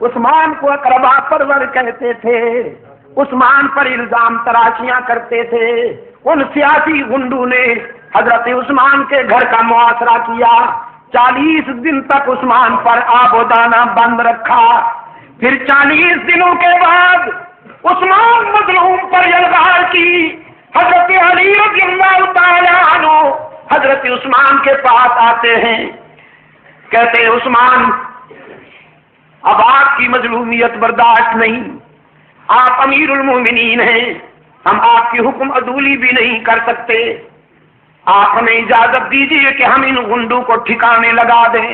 عثمان کو اقربا پرور کہتے تھے، عثمان پر الزام تراشیاں کرتے تھے۔ ان سیاسی گنڈوں نے حضرت عثمان کے گھر کا محاصرہ کیا، 40 دن تک عثمان پر آب و دانہ بند رکھا۔ پھر 40 دنوں کے بعد عثمان مظلوم پر یلغار کی۔ حضرت علی رضی اللہ تعالی عنہ حضرت عثمان کے پاس آتے ہیں، کہتے ہیں عثمان اب آپ کی مظلومیت برداشت نہیں، آپ امیر المومنین ہیں، ہم آپ کی حکم عدولی بھی نہیں کر سکتے، آپ ہمیں اجازت دیجیے کہ ہم ان گنڈوں کو ٹھکانے لگا دیں،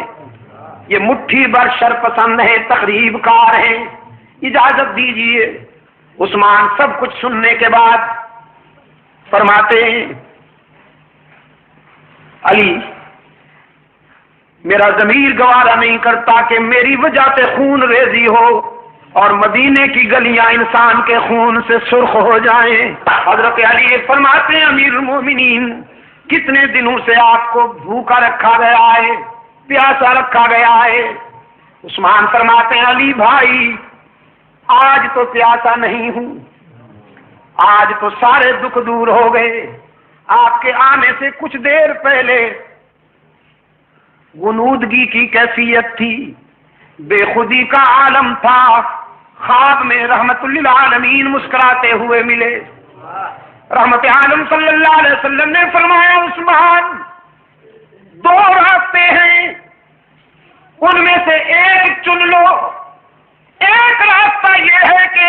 یہ مٹھی بھر شرپسند ہیں، تخریب کار ہیں، اجازت دیجیے۔ عثمان سب کچھ سننے کے بعد فرماتے ہیں علی میرا ضمیر گوارا نہیں کرتا کہ میری وجہ سے خون ریزی ہو اور مدینے کی گلیاں انسان کے خون سے سرخ ہو جائیں۔ حضرت علی فرماتے ہیں امیر المومنین کتنے دنوں سے آپ کو بھوکا رکھا گیا ہے، پیاسا رکھا گیا ہے؟ عثمان فرماتے ہیں علی بھائی آج تو پیاسا نہیں ہوں، آج تو سارے دکھ دور ہو گئے۔ آپ کے آنے سے کچھ دیر پہلے غنودگی کی کیفیت تھی، بے خودی کا عالم تھا، خواب میں رحمت للعالمین مسکراتے ہوئے ملے۔ رحمت عالم صلی اللہ علیہ وسلم نے فرمایا عثمان 2 راستے ہیں، ان میں سے ایک چن لو۔ ایک راستہ یہ ہے کہ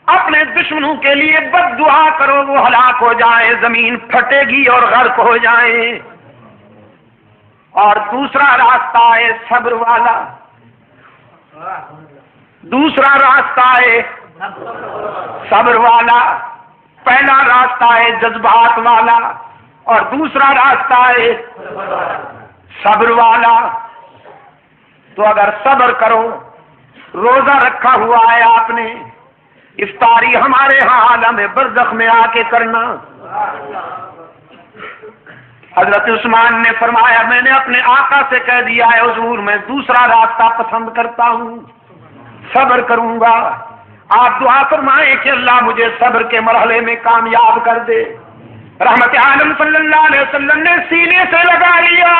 اپنے دشمنوں کے لیے بد دعا کرو، وہ ہلاک ہو جائیں، زمین پھٹے گی اور غرق ہو جائیں، اور دوسرا راستہ ہے صبر والا، دوسرا راستہ ہے صبر والا، پہلا راستہ ہے جذبات والا اور دوسرا راستہ ہے صبر والا۔ تو اگر صبر کرو، روزہ رکھا ہوا ہے آپ نے، افطاری ہمارے ہاں عالم برزخ میں آ کے کرنا۔ حضرت عثمان نے فرمایا میں نے اپنے آقا سے کہہ دیا ہے حضور میں دوسرا راستہ پسند کرتا ہوں، صبر کروں گا۔ آپ دعا فرمائیں کہ اللہ مجھے صبر کے مرحلے میں کامیاب کر دے۔ رحمت عالم صلی اللہ علیہ وسلم نے سینے سے لگا لیا۔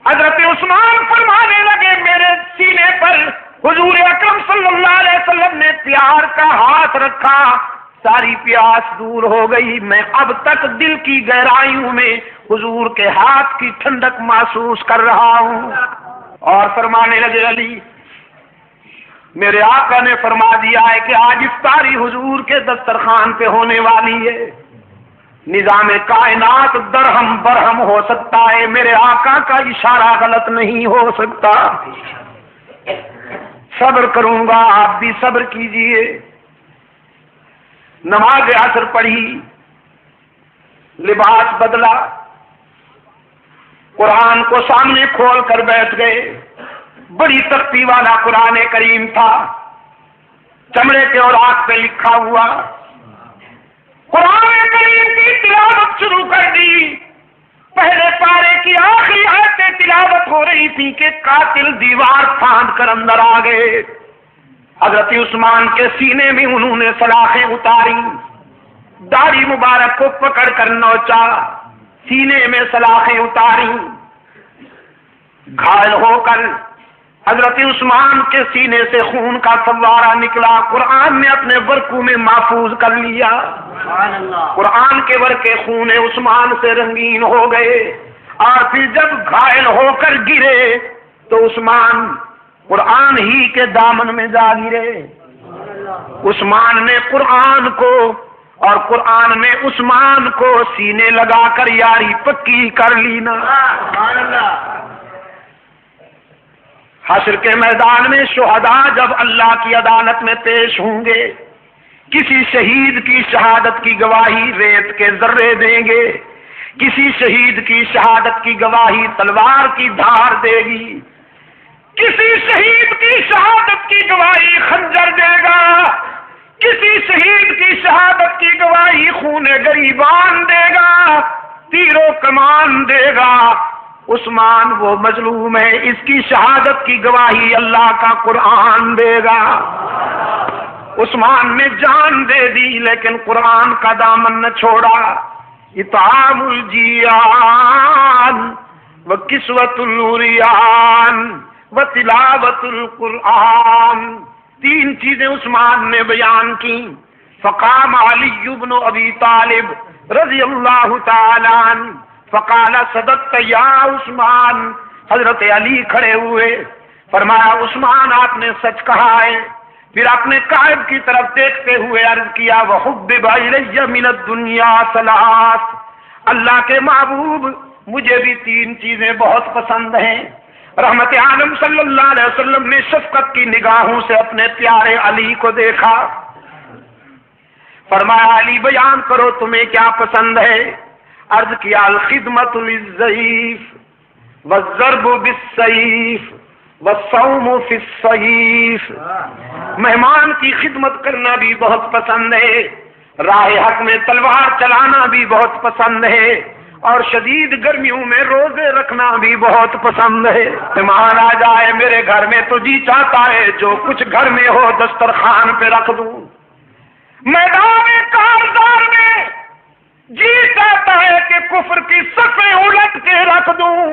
حضرت عثمان فرمانے لگے میرے سینے پر حضور اکرم صلی اللہ علیہ وسلم نے پیار کا ہاتھ رکھا، ساری پیاس دور ہو گئی، میں اب تک دل کی گہرائیوں میں حضور کے ہاتھ کی ٹھنڈک محسوس کر رہا ہوں۔ اور فرمانے لگے علی میرے آقا نے فرما دیا ہے کہ آج افطاری حضور کے دسترخوان پہ ہونے والی ہے، نظام کائنات درہم برہم ہو سکتا ہے، میرے آقا کا اشارہ غلط نہیں ہو سکتا۔ صبر کروں گا، آپ بھی صبر کیجئے۔ نماز عصر پڑھی، لباس بدلا، قرآن کو سامنے کھول کر بیٹھ گئے۔ بڑی تختی والا قرآن کریم تھا، چمڑے کے اوراق پہ لکھا ہوا۔ قرآن کریم کی تلاوت شروع کر دی۔ پہلے پارے کی آخری آیتیں تلاوت ہو رہی تھی کہ قاتل دیوار پھاند کر اندر آ گئے۔ حضرت عثمان کے سینے میں انہوں نے سلاخیں اتاری، داڑھی مبارک کو پکڑ کر نوچا، سینے میں سلاخیں اتاری، گھائل ہو کر حضرت عثمان کے سینے سے خون کا فوارہ نکلا۔ قرآن نے اپنے ورقوں میں محفوظ کر لیا۔ قرآن کے ورقے خون عثمان سے رنگین ہو گئے، اور پھر جب گھائل ہو کر گرے تو عثمان قرآن ہی کے دامن میں جا گرے۔ عثمان نے قرآن کو اور قرآن نے عثمان کو سینے لگا کر یاری پکی کر لی نا۔ حشر کے میدان میں شہداء جب اللہ کی عدالت میں پیش ہوں گے، کسی شہید کی شہادت کی گواہی ریت کے ذرے دیں گے، کسی شہید کی شہادت کی گواہی تلوار کی دھار دے گی، کسی شہید کی شہادت کی گواہی خنجر دے گا، کسی شہید کی شہادت کی گواہی خون گریبان دے گا، تیر و کمان دے گا، عثمان وہ مظلوم ہے، اس کی شہادت کی گواہی اللہ کا قرآن دے گا۔ عثمان نے جان دے دی لیکن قرآن کا دامن نہ چھوڑا۔ اطعام الجیان وکسوۃ العریان وتلاوۃ القرآن، تین چیزیں عثمان نے بیان کی۔ فقام علی بن ابی طالب رضی اللہ تعالی عنہ فقال صدقت یا عثمان، حضرت علی کھڑے ہوئے، فرمایا عثمان آپ نے سچ کہا ہے۔ پھر اپنے قائد کی طرف دیکھتے ہوئے عرض کیا وحبب الی من الدنیا ثلاث، اللہ کے محبوب مجھے بھی تین چیزیں بہت پسند ہیں۔ رحمت عالم صلی اللہ علیہ وسلم نے شفقت کی نگاہوں سے اپنے پیارے علی کو دیکھا، فرمایا علی بیان کرو تمہیں کیا پسند ہے؟ عرض کیا الخدمت للضعیف والضرب بالسیف والصوم فی الصیف، مہمان کی خدمت کرنا بھی بہت پسند ہے، راہ حق میں تلوار چلانا بھی بہت پسند ہے، اور شدید گرمیوں میں روزے رکھنا بھی بہت پسند ہے۔ مہمان آ جائے میرے گھر میں تو جی چاہتا ہے جو کچھ گھر میں ہو دسترخوان پہ رکھ دوں، میدان کارزار میں جی چاہتا ہے کہ کفر کی صفیں الٹ کے رکھ دوں،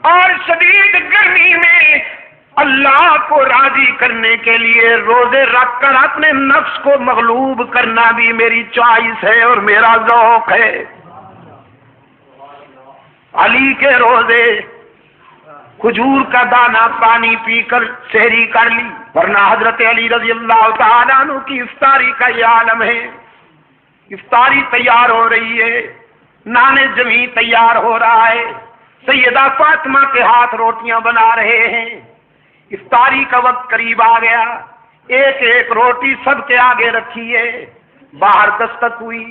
اور شدید گرمی میں اللہ کو راضی کرنے کے لیے روزے رکھ کر اپنے نفس کو مغلوب کرنا بھی میری چوائس ہے اور میرا ذوق ہے۔ علی کے روزے کھجور کا دانہ پانی پی کر سحری کر لی، ورنہ حضرت علی رضی اللہ تعالیٰ عنہ کی افطاری کا یہ عالم ہے۔ افطاری تیار ہو رہی ہے، نان جمی تیار ہو رہا ہے، سیدہ فاطمہ کے ہاتھ روٹیاں بنا رہے ہیں۔ افطاری کا وقت قریب آ گیا، ایک ایک روٹی سب کے آگے رکھی ہے۔ باہر دستک ہوئی،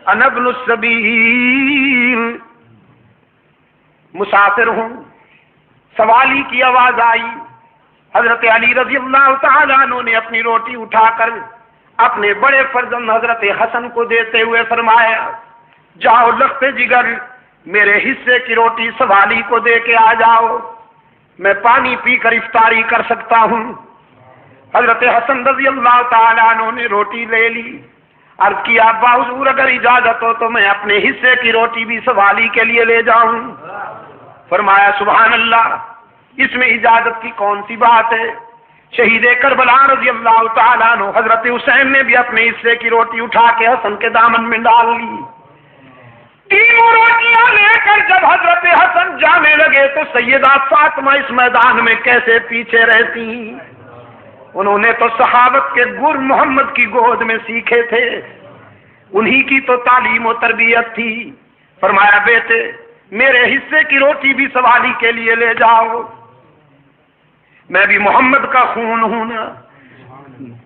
انا ابن السبیل، مسافر ہوں، سوالی کی آواز آئی۔ حضرت علی رضی اللہ تعالیٰ عنہ نے اپنی روٹی اٹھا کر اپنے بڑے فرزند حضرت حسن کو دیتے ہوئے فرمایا جاؤ لخت جگر میرے حصے کی روٹی سوالی کو دے کے آ جاؤ، میں پانی پی کر افطاری کر سکتا ہوں۔ حضرت حسن رضی اللہ تعالیٰ عنہ نے روٹی لے لی، عرض کیا ابا حضور اگر اجازت ہو تو میں اپنے حصے کی روٹی بھی سوالی کے لیے لے جاؤں۔ فرمایا سبحان اللہ، اس میں اجازت کی کون سی بات ہے؟ شہید کربلا رضی اللہ تعالیٰ عنہ حضرت حسین نے بھی اپنے حصے کی روٹی اٹھا کے حسن کے دامن میں ڈال لی۔ تینوں روٹیاں لے کر جب حضرت حسن جانے لگے تو سیدہ فاطمہ اس میدان میں کیسے پیچھے رہتی؟ انہوں نے تو صحابت کے گر محمد کی گود میں سیکھے تھے، انہی کی تو تعلیم و تربیت تھی۔ فرمایا بیٹے میرے حصے کی روٹی بھی سوالی کے لیے لے جاؤ، میں بھی محمد کا خون ہوں نا،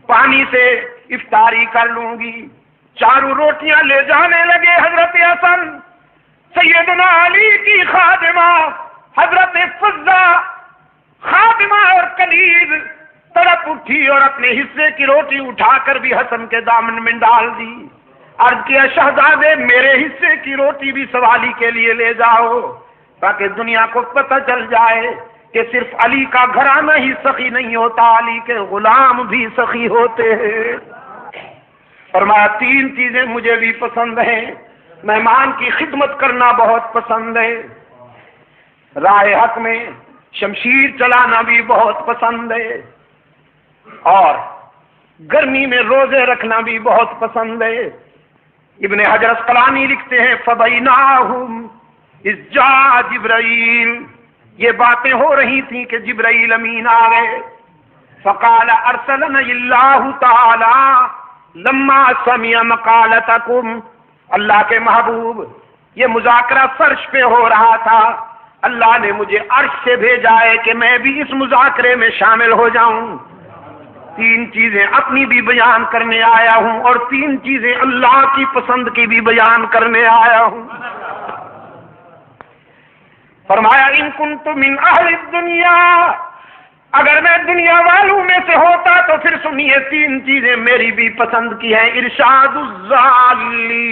پانی سے افطاری کر لوں گی۔ چاروں روٹیاں لے جانے لگے حضرت حسن، سیدنا علی کی خادمہ حضرت فضہ خادمہ اور کنیز تڑپ اٹھی اور اپنے حصے کی روٹی اٹھا کر بھی حسن کے دامن میں ڈال دی۔ عرض کیا شہزادے میرے حصے کی روٹی بھی سوالی کے لیے لے جاؤ، تاکہ دنیا کو پتہ چل جائے کہ صرف علی کا گھرانہ ہی سخی نہیں ہوتا، علی کے غلام بھی سخی ہوتے ہیں۔ فرمایا تین چیزیں مجھے بھی پسند ہیں، مہمان کی خدمت کرنا بہت پسند ہے، راہ حق میں شمشیر چلانا بھی بہت پسند ہے، اور گرمی میں روزے رکھنا بھی بہت پسند ہے۔ ابن حجر اسقلانی لکھتے ہیں فَبَيْنَاهُمْ إِذْ جَاءَ جِبْرَائِیل، یہ باتیں ہو رہی تھیں کہ جبرائیل امین آ گئے۔ فَقَالَ أَرْسَلَنَا اللَّهُ تَعَالَى لَمَّا سَمِعَ مَقَالَتَكُمْ، اللہ کے محبوب یہ مذاکرہ فرش پہ ہو رہا تھا، اللہ نے مجھے عرش سے بھیجا ہے کہ میں بھی اس مذاکرے میں شامل ہو جاؤں۔ تین چیزیں اپنی بھی بیان کرنے آیا ہوں اور تین چیزیں اللہ کی پسند کی بھی بیان کرنے آیا ہوں۔ فرمایا ان کنت من اہل الدنیا، اگر میں دنیا والوں میں سے ہوتا تو پھر سنیے تین چیزیں میری بھی پسند کی ہیں۔ ارشاد الضالین،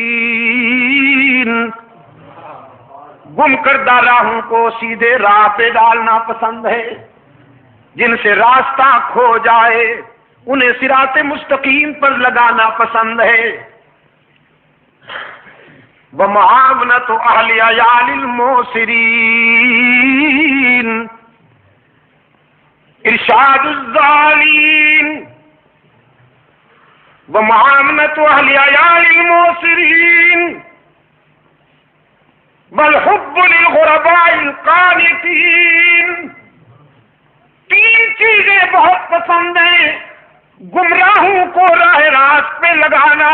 گم کردہ راہوں کو سیدھے راہ پہ ڈالنا پسند ہے، جن سے راستہ کھو جائے انہیں صراط مستقیم پر لگانا پسند ہے۔ ومعاونۃ اہل عیال الموسرین ارشاد الظالین، ومعاونۃ اہل عیال الموسرین والحب للغرباء القانتین۔ تین چیزیں بہت پسند ہیں، گمراہوں کو راہ راست پہ لگانا،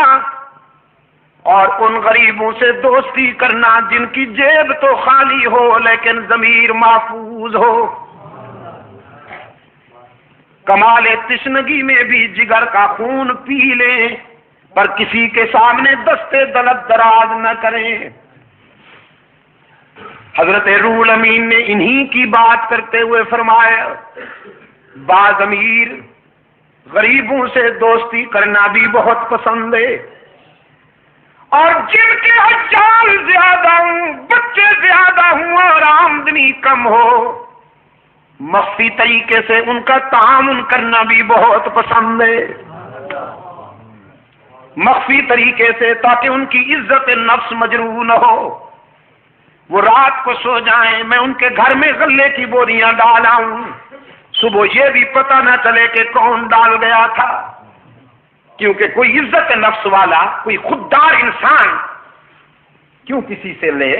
اور ان غریبوں سے دوستی کرنا جن کی جیب تو خالی ہو لیکن ضمیر محفوظ ہو۔ کمال تشنگی میں بھی جگر کا خون پی لیں پر کسی کے سامنے دستے دلت دراز نہ کریں۔ حضرت روح الامین نے انہی کی بات کرتے ہوئے فرمایا، بعض امیر غریبوں سے دوستی کرنا بھی بہت پسند ہے، اور جن کے حجال زیادہ ہوں، بچے زیادہ ہوں اور آمدنی کم ہو، مخفی طریقے سے ان کا تعاون کرنا بھی بہت پسند ہے، مخفی طریقے سے، تاکہ ان کی عزت نفس مجروح نہ ہو۔ وہ رات کو سو جائیں، میں ان کے گھر میں غلے کی بوریاں ڈال آؤں، صبح یہ بھی پتہ نہ چلے کہ کون ڈال گیا تھا، کیونکہ کوئی عزت نفس والا، کوئی خوددار انسان کیوں کسی سے لے؟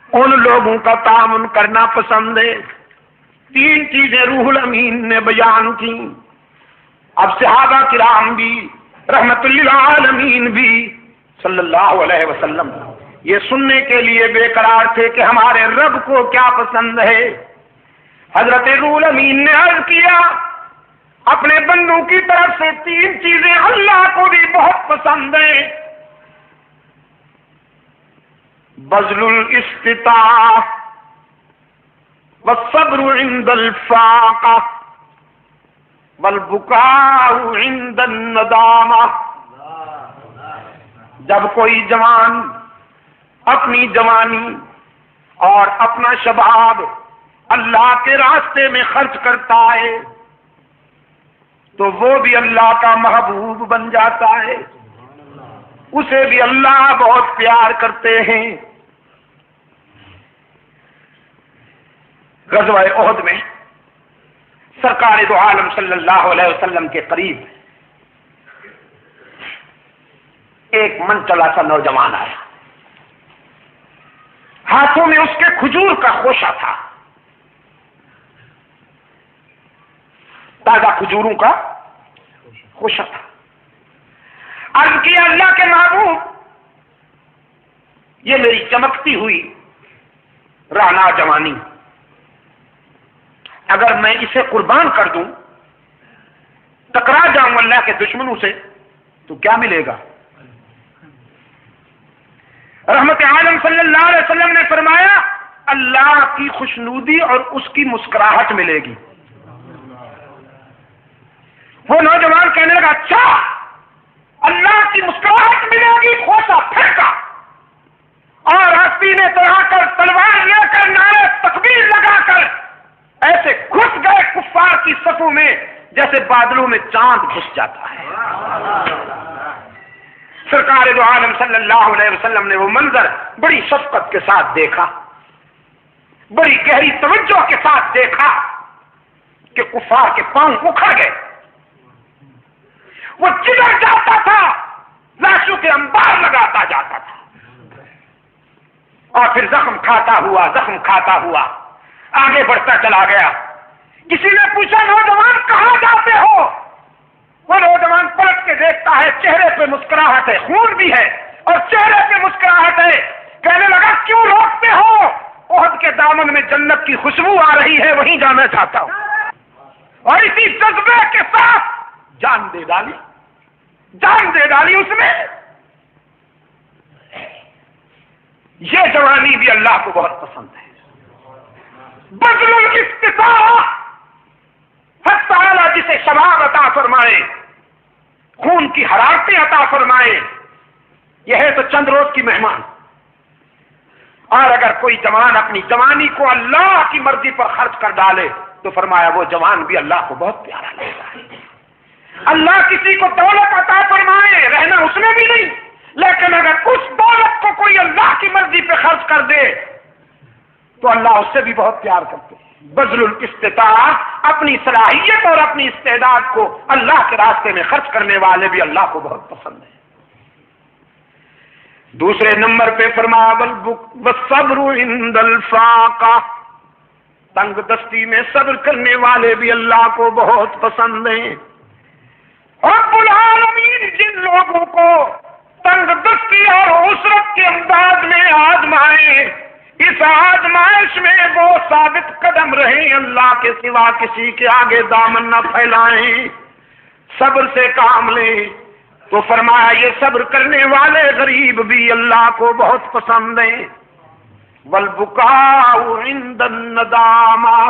ان لوگوں کا تعاون کرنا پسند ہے۔ تین چیزیں روح الامین نے بیان کی۔ اب صحابہ کرام بھی رحمت للعالمین بھی صلی اللہ علیہ وسلم یہ سننے کے لیے بے قرار تھے کہ ہمارے رب کو کیا پسند ہے۔ حضرت روح الامین نے عرض کیا، اپنے بندوں کی طرف سے تین چیزیں اللہ کو بھی بہت پسند ہیں، بذل الاستطاعہ والصبر عند الفاقہ والبکاء عند الندامہ۔ جب کوئی جوان اپنی جوانی اور اپنا شباب اللہ کے راستے میں خرچ کرتا ہے تو وہ بھی اللہ کا محبوب بن جاتا ہے، اسے بھی اللہ بہت پیار کرتے ہیں۔ غزوہ احد میں سرکار دو عالم صلی اللہ علیہ وسلم کے قریب ایک من چلا سا نوجوان آیا، ہاتھوں میں اس کے کھجور کا خوشہ تھا، تازہ کھجوروں کا خوشہ تھا۔ عرض کیا، اللہ کے محبوب، یہ میری چمکتی ہوئی رانا جوانی، اگر میں اسے قربان کر دوں، ٹکرا جاؤں اللہ کے دشمنوں سے، تو کیا ملے گا؟ رحمت عالم صلی اللہ علیہ وسلم نے فرمایا، اللہ کی خوشنودی اور اس کی مسکراہٹ ملے گی۔ وہ نوجوان کہنے لگا، اچھا اللہ کی مسکراہٹ ملے گی، خوشہ پھینکا اور ہستی نے چڑھا کر تلوار لے کر نعرے تکبیر لگا کر ایسے گھس گئے کفار کی صفوں میں جیسے بادلوں میں چاند گھس جاتا ہے۔ سرکار دو عالم صلی اللہ علیہ وسلم نے وہ منظر بڑی شفقت کے ساتھ دیکھا، بڑی گہری توجہ کے ساتھ دیکھا کہ کفار کے پاؤں اکھڑ گئے، وہ جدھر جاتا تھا لاشوں کے انبار لگاتا جاتا تھا، اور پھر زخم کھاتا ہوا آگے بڑھتا چلا گیا۔ کسی نے پوچھا، نوجوان کہاں جاتے ہو؟ وہ نوجوان پلٹ کے دیکھتا ہے، چہرے پہ مسکراہٹ ہے، خون بھی ہے اور چہرے پہ مسکراہٹ ہے۔ کہنے لگا، کیوں روکتے ہو؟ احد کے دامن میں جنت کی خوشبو آ رہی ہے، وہیں جانا چاہتا ہوں۔ اور اسی جذبے کے ساتھ جان دے ڈالی اس نے۔ یہ جوانی بھی اللہ کو بہت پسند ہے۔ بذل الاستطاعہ، حق تعالی جسے شباب عطا فرمائے، خون کی حرارتیں عطا فرمائے، یہ ہے تو چند روز کی مہمان، اور اگر کوئی جوان اپنی جوانی کو اللہ کی مرضی پر خرچ کر ڈالے تو فرمایا وہ جوان بھی اللہ کو بہت پیارا لگتا ہے۔ اللہ کسی کو دولت عطا فرمائے، رہنا اس میں بھی نہیں، لیکن اگر اس دولت کو کوئی اللہ کی مرضی پہ خرچ کر دے تو اللہ اس سے بھی بہت پیار کرتے ہیں۔ بذل الاستطاعت، اپنی صلاحیت اور اپنی استعداد کو اللہ کے راستے میں خرچ کرنے والے بھی اللہ کو بہت پسند ہیں۔ دوسرے نمبر پہ فرمایا والصبر عند الفاقہ، تنگ دستی میں صبر کرنے والے بھی اللہ کو بہت پسند ہیں۔ رب العالمین جن لوگوں کو تنگ دستی اور عسرت کے انداز میں آزمائے، اس آزمائش میں وہ ثابت قدم رہیں، اللہ کے سوا کسی کے آگے دامن نہ پھیلائیں، صبر سے کام لیں، تو فرمایا یہ صبر کرنے والے غریب بھی اللہ کو بہت پسند ہیں۔ والبکاء عند الندامہ،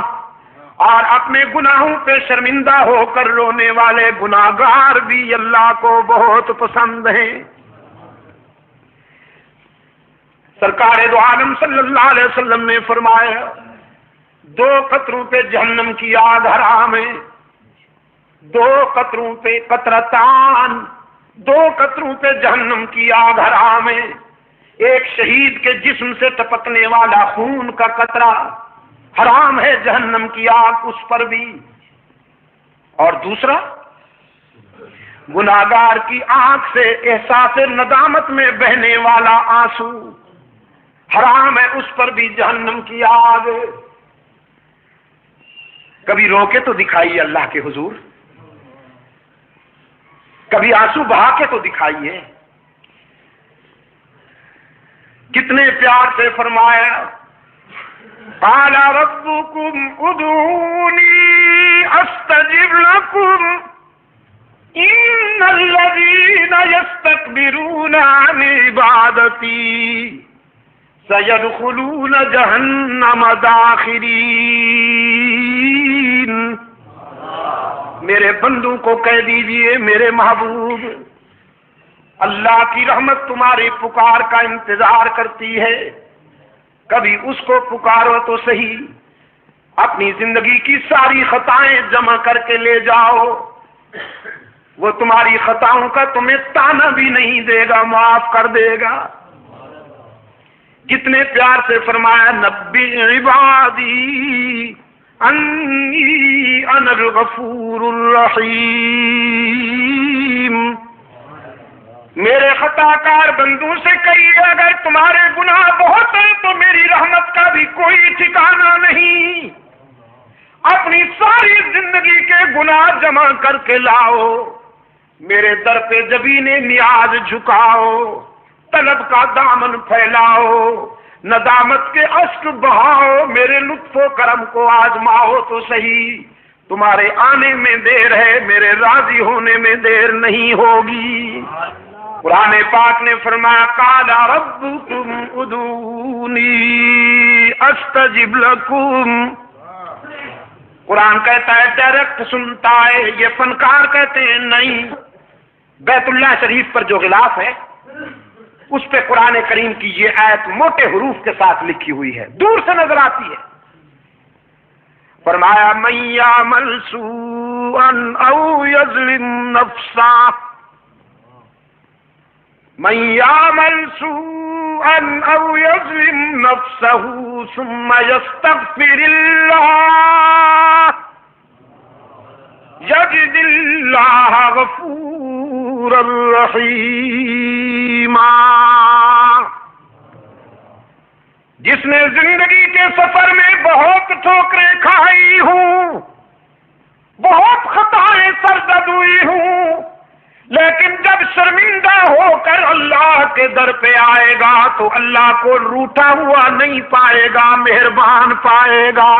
اور اپنے گناہوں پہ شرمندہ ہو کر رونے والے گناہگار بھی اللہ کو بہت پسند ہیں۔ سرکار دو عالم صلی اللہ علیہ وسلم نے فرمایا 2 قطروں پہ جہنم کی آگ حرام ہے، 2 قطروں پہ قطرتان، 2 قطروں پہ جہنم کی آگ حرام ہے۔ ایک شہید کے جسم سے ٹپکنے والا خون کا قطرہ حرام ہے، جہنم کی آگ اس پر بھی۔ اور دوسرا، گناہگار کی آنکھ سے احساس ندامت میں بہنے والا آنسو حرام ہے، اس پر بھی جہنم کی آگ۔ کبھی رو کے تو دکھائیے اللہ کے حضور، کبھی آنسو بہا کے تو دکھائیے۔ کتنے پیار سے فرمایا قال ربكم ادعوني استجب لكم ان الذين يستكبرون عن عبادتي سيدخلون جہنم داخرین۔ میرے بندوں کو کہہ دیجئے میرے محبوب، اللہ کی رحمت تمہاری پکار کا انتظار کرتی ہے، کبھی اس کو پکارو تو صحیح، اپنی زندگی کی ساری خطائیں جمع کر کے لے جاؤ، وہ تمہاری خطاؤں کا تمہیں تانا بھی نہیں دے گا، معاف کر دے گا۔ کتنے پیار سے فرمایا نبی عبادی انی انا الغفور الرحیم، میرے خطا کار بندوں سے کہیے اگر تمہارے گناہ بہت ہیں تو میری رحمت کا بھی کوئی ٹھکانہ نہیں، اپنی ساری زندگی کے گناہ جمع کر کے لاؤ، میرے در پہ جبین نیاز جھکاؤ، طلب کا دامن پھیلاؤ، ندامت کے اشک بہاؤ، میرے لطف و کرم کو آزماؤ تو صحیح، تمہارے آنے میں دیر ہے، میرے راضی ہونے میں دیر نہیں ہوگی۔ قرآن پاک نے فرمایا قال ربکم ادعونی استجب لکم، قرآن کہتا ہے ڈائریکٹ سنتا ہے، یہ فنکار کہتے ہیں نہیں۔ بیت اللہ شریف پر جو غلاف ہے اس پہ قرآن کریم کی یہ آیت موٹے حروف کے ساتھ لکھی ہوئی ہے، دور سے نظر آتی ہے۔ فرمایا من یعمل سوءا او یظلم نفسہ، من یعمل سوءا او یظلم نفسہ ثم یستغفر اللہ یجد اللہ غفورا رحیما۔ جس نے زندگی کے سفر میں بہت ٹھوکریں کھائی ہوں، بہت خطائیں سرزد ہوئی ہوں، لیکن جب شرمندہ ہو کر اللہ کے در پہ آئے گا تو اللہ کو روٹا ہوا نہیں پائے گا، مہربان پائے گا۔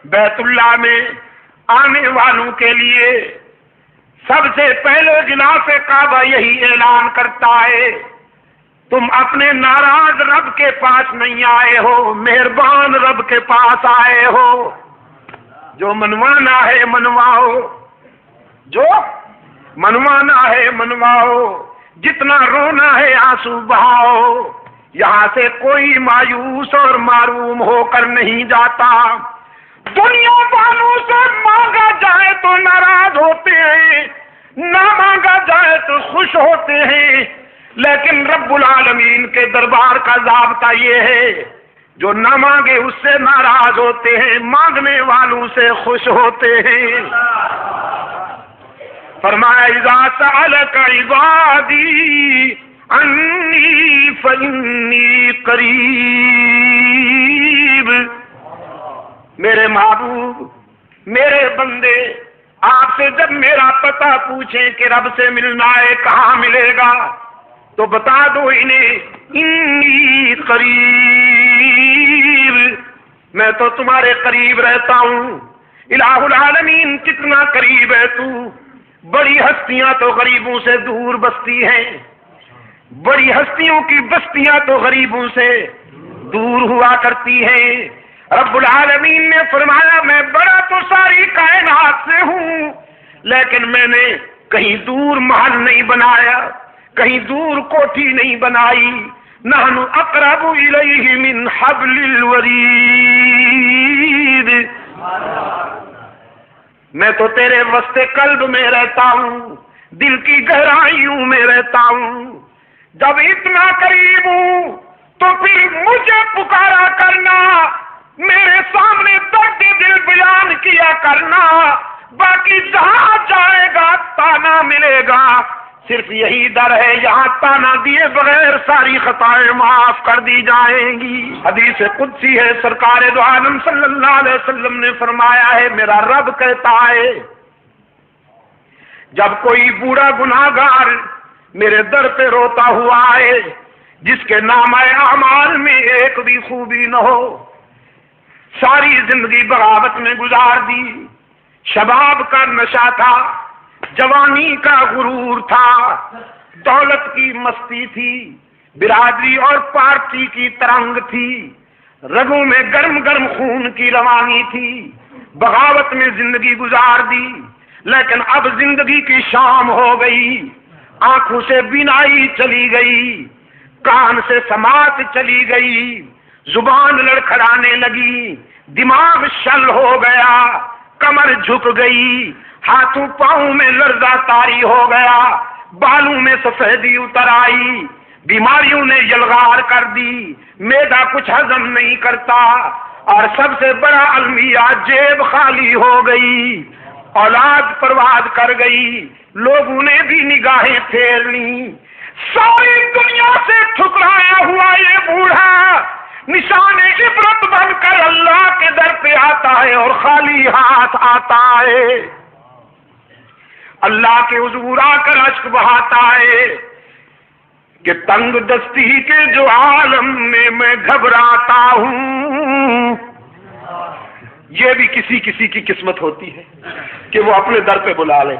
بیت اللہ میں آنے والوں کے لیے سب سے پہلے غلاف کعبہ یہی اعلان کرتا ہے تم اپنے ناراض رب کے پاس نہیں آئے ہو، مہربان رب کے پاس آئے ہو۔ جو منوانا ہے منواؤ، جو منوانا ہے منواؤ، جتنا رونا ہے آنسو بہاؤ، یہاں سے کوئی مایوس اور معروم ہو کر نہیں جاتا۔ دنیا والوں سے مانگا جائے تو ناراض ہوتے ہیں، نہ مانگا جائے تو خوش ہوتے ہیں، لیکن رب العالمین کے دربار کا ضابطہ یہ ہے جو نہ مانگے اس سے ناراض ہوتے ہیں، مانگنے والوں سے خوش ہوتے ہیں۔ فرمایا اذا سألک عبادی انی فانی قریب، میرے محبوب، میرے بندے آپ سے جب میرا پتہ پوچھیں کہ رب سے ملنا ہے کہاں ملے گا تو بتا دو انہیں انی قریب، میں تو تمہارے قریب رہتا ہوں۔ الہ العالمین کتنا قریب ہے تو، بڑی ہستیاں تو غریبوں سے دور بستی ہیں، بڑی ہستیوں کی بستیاں تو غریبوں سے دور ہوا کرتی ہیں۔ رب العالمین نے فرمایا میں بڑا تو ساری کائنات سے ہوں، لیکن میں نے کہیں دور محل نہیں بنایا، کہیں دور کوٹھی نہیں بنائی۔ نحن اقرب الیہ من حبل الورید، میں تو تیرے وسط قلب میں رہتا ہوں، دل کی گہرائیوں میں رہتا ہوں۔ جب اتنا قریب ہوں تو پھر مجھے پکارا کرنا، میرے سامنے درد دل بیان کیا کرنا، باقی جہاں جائے گا تانا ملے گا۔ صرف یہی در ہے یہاں تانا دیے بغیر ساری خطائیں معاف کر دی جائیں گی۔ حدیث قدسی ہے، سرکار دو عالم صلی اللہ علیہ وسلم نے فرمایا ہے، میرا رب کہتا ہے جب کوئی بوڑھا گناہگار میرے در پہ روتا ہوا ہے، جس کے نامہ اعمال میں ایک بھی خوبی نہ ہو، ساری زندگی بغاوت میں گزار دی، شباب کا نشہ تھا، جوانی کا غرور تھا، دولت کی مستی تھی، برادری اور پارٹی کی ترنگ تھی، رگوں میں گرم گرم خون کی روانی تھی، بغاوت میں زندگی گزار دی۔ لیکن اب زندگی کی شام ہو گئی، آنکھوں سے بینائی چلی گئی، کان سے سماعت چلی گئی، زبان لڑکھڑانے لگی، دماغ شل ہو گیا، کمر جھک گئی، ہاتھوں پاؤں میں لرزہ طاری ہو گیا، بالوں میں سفیدی اتر آئی، بیماریوں نے یلغار کر دی، معدہ کچھ ہضم نہیں کرتا، اور سب سے بڑا المیہ جیب خالی ہو گئی، اولاد برباد کر گئی، لوگوں نے بھی نگاہیں پھیر لی۔ ساری دنیا سے ٹھکرایا ہوا یہ بوڑھا نشان عبرت بن کر اللہ کے در پہ آتا ہے اور خالی ہاتھ آتا ہے، اللہ کے حضور آ کر اشک بہاتا ہے کہ تنگ دستی کے جو عالم میں گھبراتا ہوں۔ یہ بھی کسی کی قسمت ہوتی ہے کہ وہ اپنے در پہ بلا لے۔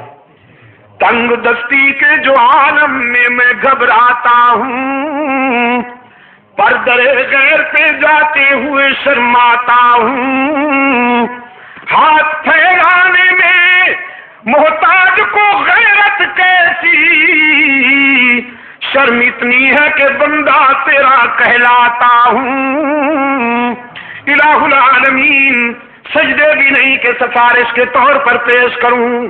تنگ دستی کے جو عالم میں گھبراتا ہوں، پردرے غیر پہ جاتے ہوئے شرماتا ہوں، ہاتھ پھیلانے میں محتاج کو غیرت کیسی، شرم اتنی ہے کہ بندہ تیرا کہلاتا ہوں۔ الہ العالمین سجدے بھی نہیں کہ سفارش کے طور پر پیش کروں،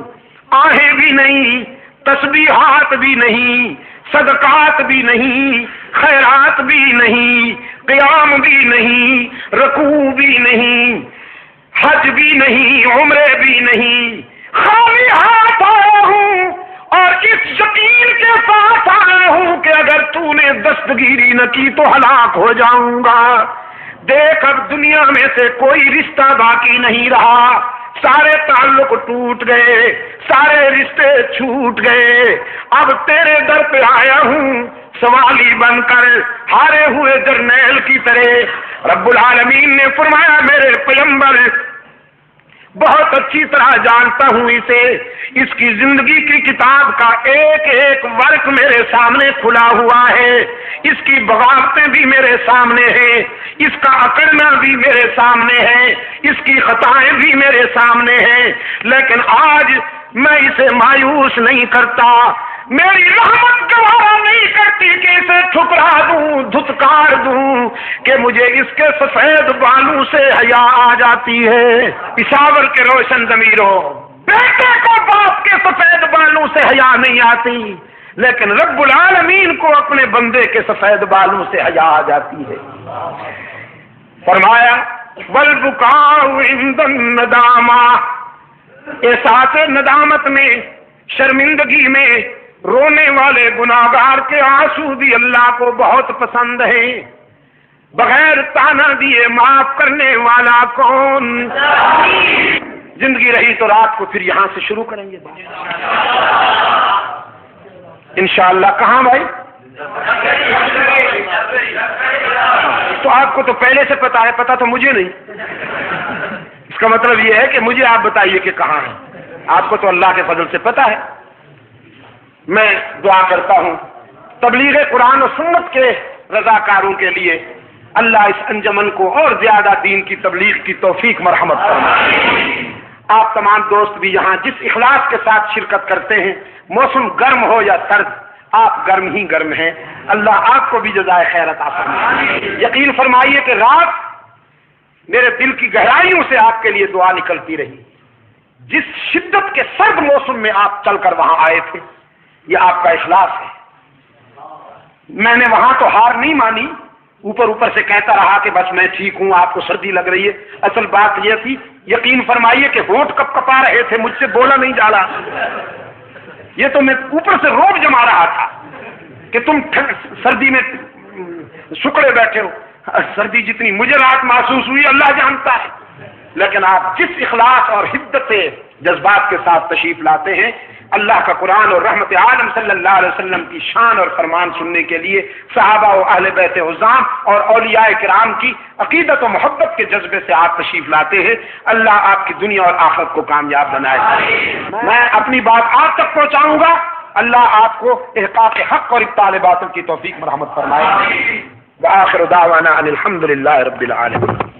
آہیں بھی نہیں، تسبیحات بھی نہیں، صدقات بھی نہیں، خیرات بھی نہیں، قیام بھی نہیں، رکوع بھی نہیں، حج بھی نہیں، عمرے بھی نہیں، خالی ہاتھ آیا ہوں اور اس یقین کے ساتھ آیا ہوں کہ اگر تو نے دستگیری نہ کی تو ہلاک ہو جاؤں گا۔ دیکھ اب دنیا میں سے کوئی رشتہ باقی نہیں رہا، سارے تعلق ٹوٹ گئے، سارے رشتے چھوٹ گئے، اب تیرے در پہ آیا ہوں سوالی بن کر، ہارے ہوئے جرنیل کی طرح۔ رب العالمین نے فرمایا میرے پیغمبر بہت اچھی طرح جانتا ہوں اسے، اس کی زندگی کی کتاب کا ایک ایک ورق میرے سامنے کھلا ہوا ہے، اس کی بغاوتیں بھی میرے سامنے ہیں، اس کا اکڑنا بھی میرے سامنے ہے، اس کی خطائیں بھی میرے سامنے ہیں، لیکن آج میں اسے مایوس نہیں کرتا، میری رحمت گوارا نہیں کرتی کہ اسے ٹھکرا دوں، دھتکار دوں، کہ مجھے اس کے سفید بالوں سے حیا آ جاتی ہے۔ پشاور کے روشن ضمیروں، بیٹے کو باپ کے سفید بالوں سے حیا نہیں آتی، لیکن رب العالمین کو اپنے بندے کے سفید بالوں سے حیا آ جاتی ہے۔ فرمایا والبکاء عند الندامہ، احساس ندامت میں، شرمندگی میں رونے والے گناہگار کے آنسو بھی اللہ کو بہت پسند ہیں۔ بغیر تانا دیے معاف کرنے والا کون؟ زندگی رہی تو رات کو پھر یہاں سے شروع کریں گے انشاءاللہ۔ کہاں بھائی؟ تو آپ کو تو پہلے سے پتا ہے، پتا تو مجھے نہیں۔ اس کا مطلب یہ ہے کہ مجھے آپ بتائیے کہ کہاں ہے۔ آپ کو تو اللہ کے فضل سے پتا ہے۔ میں دعا کرتا ہوں تبلیغ قرآن و سنت کے رضاکاروں کے لیے، اللہ اس انجمن کو اور زیادہ دین کی تبلیغ کی توفیق مرحمت فرمائے۔ آپ تمام دوست بھی یہاں جس اخلاص کے ساتھ شرکت کرتے ہیں، موسم گرم ہو یا سرد، آپ گرم ہی گرم ہیں، اللہ آپ کو بھی جزائے خیر عطا فرمائے۔ یقین فرمائیے کہ رات میرے دل کی گہرائیوں سے آپ کے لیے دعا نکلتی رہی۔ جس شدت کے سرد موسم میں آپ چل کر وہاں آئے تھے، یہ آپ کا اخلاص ہے۔ میں نے وہاں تو ہار نہیں مانی، اوپر اوپر سے کہتا رہا کہ بس میں ٹھیک ہوں، آپ کو سردی لگ رہی ہے۔ اصل بات یہ تھی، یقین فرمائیے کہ ہونٹ کپ کپا رہے تھے، مجھ سے بولا نہیں جا رہا۔ یہ تو میں اوپر سے روب جما رہا تھا کہ تم سردی میں سکڑے بیٹھے ہو۔ سردی جتنی مجھے رات محسوس ہوئی اللہ جانتا ہے، لیکن آپ جس اخلاص اور حدت جذبات کے ساتھ تشریف لاتے ہیں، اللہ کا قرآن اور رحمت عالم صلی اللہ علیہ وسلم کی شان اور فرمان سننے کے لیے، صحابہ و اہل بیت عظام اور اولیاء کرام کی عقیدت و محبت کے جذبے سے آپ تشریف لاتے ہیں، اللہ آپ کی دنیا اور آخرت کو کامیاب بنائے۔ میں اپنی بات آپ تک پہنچاؤں گا، اللہ آپ کو احقاق حق اور ابطال باطل کی توفیق مرحمت فرمائے۔ وآخر دعوانا ان الحمد للہ رب العالمین۔